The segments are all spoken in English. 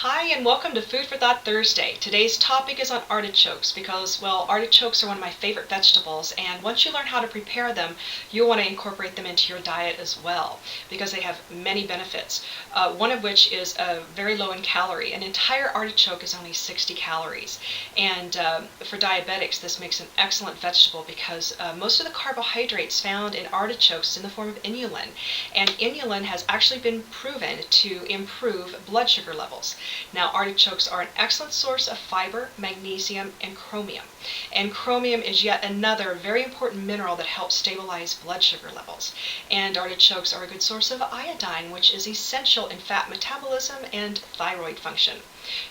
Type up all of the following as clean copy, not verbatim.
Hi and welcome to Food for Thought Thursday. Today's topic is on artichokes because, well, artichokes are one of my favorite vegetables, and once you learn how to prepare them, you'll want to incorporate them into your diet as well because they have many benefits, one of which is very low in calorie. An entire artichoke is only 60 calories, and for diabetics this makes an excellent vegetable because most of the carbohydrates found in artichokes is in the form of inulin, and inulin has actually been proven to improve blood sugar levels. Now, artichokes are an excellent source of fiber, magnesium, and chromium. And chromium is yet another very important mineral that helps stabilize blood sugar levels. And artichokes are a good source of iodine, which is essential in fat metabolism and thyroid function.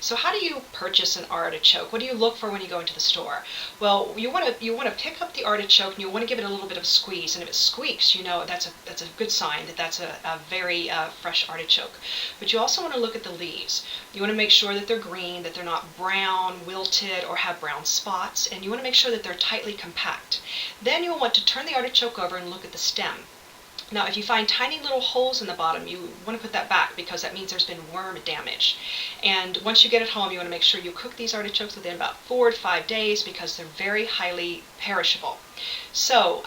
So how do you purchase an artichoke? What do you look for when you go into the store? Well, you want to pick up the artichoke and you want to give it a little bit of a squeeze. And if it squeaks, you know that's a good sign that that's a very fresh artichoke. But you also want to look at the leaves. You want to make sure that they're green, that they're not brown, wilted, or have brown spots, and you want to make sure that they're tightly compact. Then you'll want to turn the artichoke over and look at the stem. Now, if you find tiny little holes in the bottom, you want to put that back because that means there's been worm damage. And once you get it home, you want to make sure you cook these artichokes within about 4 to 5 days because they're very highly perishable. So,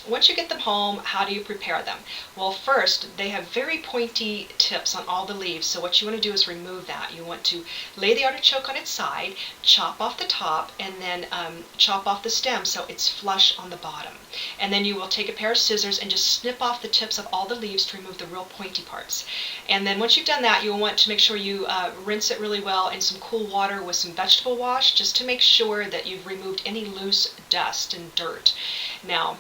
once you get them home, how do you prepare them? Well, first, they have very pointy tips on all the leaves, so what you want to do is remove that. You want to lay the artichoke on its side, chop off the top, and then chop off the stem so it's flush on the bottom. And then you will take a pair of scissors and just snip off the tips of all the leaves to remove the real pointy parts. And then once you've done that, you'll want to make sure you rinse it really well in some cool water with some vegetable wash, just to make sure that you've removed any loose dust and dirt. Now,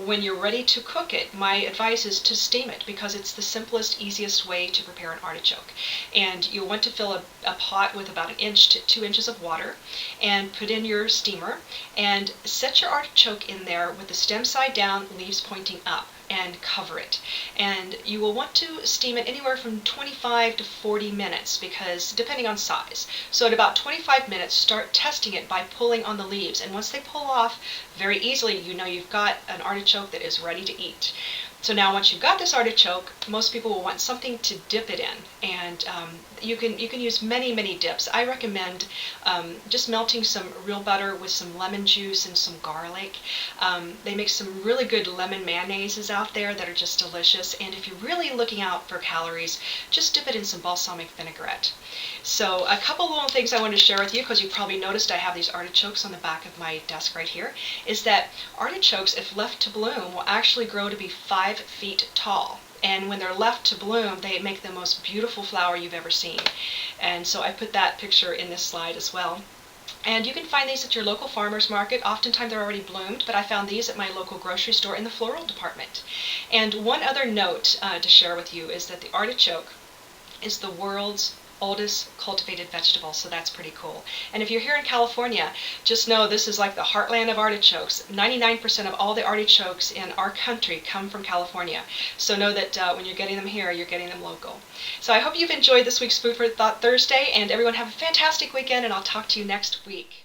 when you're ready to cook it, my advice is to steam it because it's the simplest, easiest way to prepare an artichoke. And you'll want to fill a pot with about 1 inch to 2 inches of water and put in your steamer and set your artichoke in there with the stem side down, leaves pointing up, and cover it. And you will want to steam it anywhere from 25 to 40 minutes because depending on size. So at about 25 minutes, start testing it by pulling on the leaves, and once they pull off very easily, you know you've got an artichoke that is ready to eat. So now once you've got this artichoke, most people will want something to dip it in, and you can use many dips. I recommend just melting some real butter with some lemon juice and some garlic. They make some really good lemon mayonnaises out there that are just delicious, and if you're really looking out for calories, just dip it in some balsamic vinaigrette. So a couple little things I wanted to share with you, because you probably noticed I have these artichokes on the back of my desk right here, is that artichokes, if left to bloom, will actually grow to be 5 feet tall. And when they're left to bloom, they make the most beautiful flower you've ever seen. And so I put that picture in this slide as well. And you can find these at your local farmer's market. Oftentimes they're already bloomed, but I found these at my local grocery store in the floral department. And one other note to share with you is that the artichoke is the world's oldest cultivated vegetable, so that's pretty cool. And if you're here in California, just know this is like the heartland of artichokes. 99% of all the artichokes in our country come from California. So know that when you're getting them here, you're getting them local. So I hope you've enjoyed this week's Food for Thought Thursday, and everyone have a fantastic weekend, and I'll talk to you next week.